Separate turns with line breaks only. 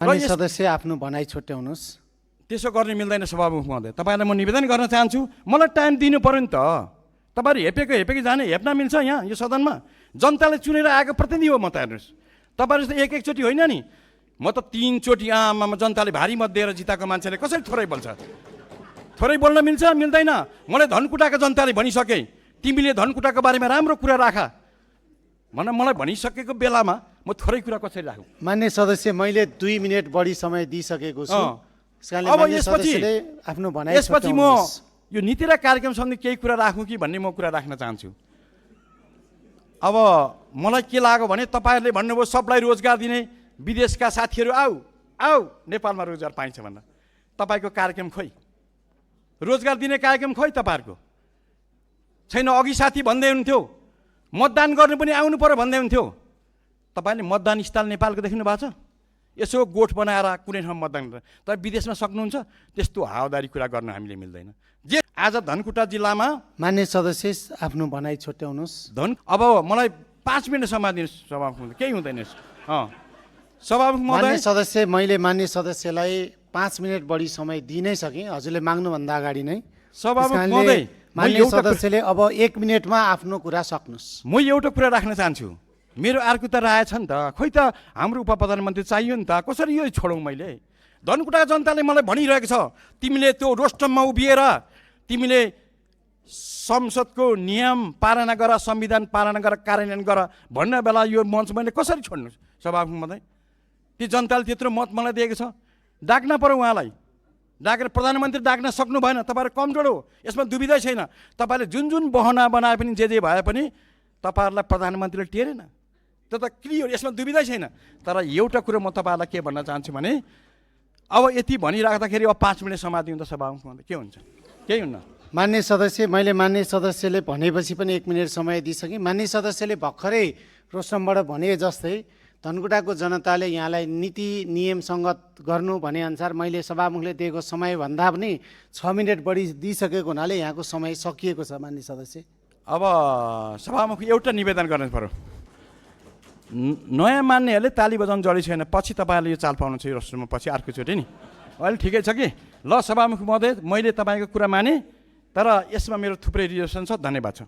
माननीय सदस्य आफ्नो भनाइ छुट्याउनुस्।
त्यसो गर्ने मिल्दैन सभामुख महोदय। तपाईँलाई म निवेदन गर्न चाहन्छु, मलाई टाइम दिनु पर्यो नि त। तपाईँहरू हेपेको जाने हेप्न मिल्छ यहाँ यो सदनमा? जनताले चुनेर आएको प्रतिनिधि हो म त। हेर्नुहोस्, तपाईँहरू जस्तो एकचोटि होइन नि, म त 3 चोटि आमामा जनताले भारी मत दिएर जिताएको मान्छेले कसरी थोरै बोल्छ? थोरै बोल्न मिल्छ मिल्दैन? मलाई धनकुटाको जनताले भनिसके, तिमीले धनकुटाको बारेमा राम्रो कुरा राख मलाई भनिसकेको बेलामा म थोरै कुरा कसरी राखौँ?
मान्य सदस्य, मैले 2 मिनेट बढी समय दिइसकेको छु।
अब यसपछि म यो नीति र कार्यक्रम सम्बन्धी केही कुरा राखौँ कि भन्ने म कुरा राख्न चाहन्छु। अब मलाई के लाग्यो भने तपाईँहरूले भन्नुभयो सबलाई रोजगार दिने, विदेशका साथीहरू आऊ नेपालमा रोजगार पाइन्छ भनेर। तपाईँको कार्यक्रम खोइ? रोजगार दिने कार्यक्रम खोइ तपाईँहरूको? छैन। अघि साथी भन्दै हुन्थ्यो मतदान गर्नु पनि आउनु पर्यो भन्दै हुन्थ्यो। तपाईँले मतदान स्थल नेपालको देख्नु भएको छ? यसो गोठ बनाएर कुनै ठाउँ मतदान गरेर तपाईँ विदेशमा सक्नुहुन्छ? त्यस्तो हावादारी कुरा गर्न हामीले मिल्दैन। जे आज धनकुटा जिल्लामा
मान्य सदस्य आफ्नो भनाइ छुट्याउनुस्।
अब मलाई 5 मिनट समय दिनुहोस् सभामुख, केही हुँदैन। सभामुख महोदय,
मान्य सदस्य, मैले मान्य सदस्यलाई 5 मिनट बढी समय दिइ नै सकेँ, हजुरले माग्नुभन्दा अगाडि नै।
सभामुख महोदय,
मान्य सदस्यले अब 1 मिनेटमा आफ्नो कुरा सक्नुस्।
म एउटा कुरा राख्न चाहन्छु। मेरो अर्को त रहेछ नि त, खोइ त हाम्रो उपप्रधानमन्त्री चाहियो नि त, कसरी यो छोडौँ? मैले धनकुटा जनताले मलाई भनिरहेको छ, तिमीले त्यो रोस्टममा उभिएर तिमीले संसदको नियम पालना गर, संविधान पालना गर, कार्यान्वयन गर भन्ने बेला यो मञ्च मैले कसरी छोड्नु? सभामुख महोदय, ती जनताले त्यत्रो मत मलाई दिएको छ, डाक्न पर्यो उहाँलाई। डाकेर प्रधानमन्त्री डाक्न सक्नु भएन। तपाईँहरू कमजोर हो, यसमा दुविधै छैन। तपाईँले जुन बहना बनाए पनि जे भए पनि तपाईँहरूलाई प्रधानमन्त्रीले टेरेन, त्यो त क्लियर, यसमा दुविधै छैन। तर एउटा कुरो म तपाईँहरूलाई के भन्न चाहन्छु भने, अब यति भनिराख्दाखेरि अब 5 मिनट समय दिउँ त सभामुख महोदय, के हुन्छ? केही हुन्न।
मान्य सदस्य, मैले मान्य सदस्यले भनेपछि पनि 1 मिनेट समय दिइसकेँ। मान्य सदस्यले भर्खरै रोस्टमबाट भने जस्तै धनकुटाको जनताले यहाँलाई नीति नियम सङ्गत गर्नु भने अनुसार मैले सभामुखले दिएको समयभन्दा पनि 6 मिनेट बढी दिइसकेको हुनाले यहाँको समय सकिएको छ। मान्य सदस्य,
अब सभामुख एउटा निवेदन गर्नु पर्यो, नयाँ मान्नेहरूले ताली बजाउनु जडी छैन, पछि तपाईँहरूले यो चाल पाउनुहुन्छ यो रोस्टरमा, पछि अर्कोचोटि नि। अहिले ठिकै छ कि? ल सभामुख महोदय, मैले तपाईँको कुरा माने, तर यसमा मेरो थुप्रै रिजर्भेसन छ। धन्यवाद छ।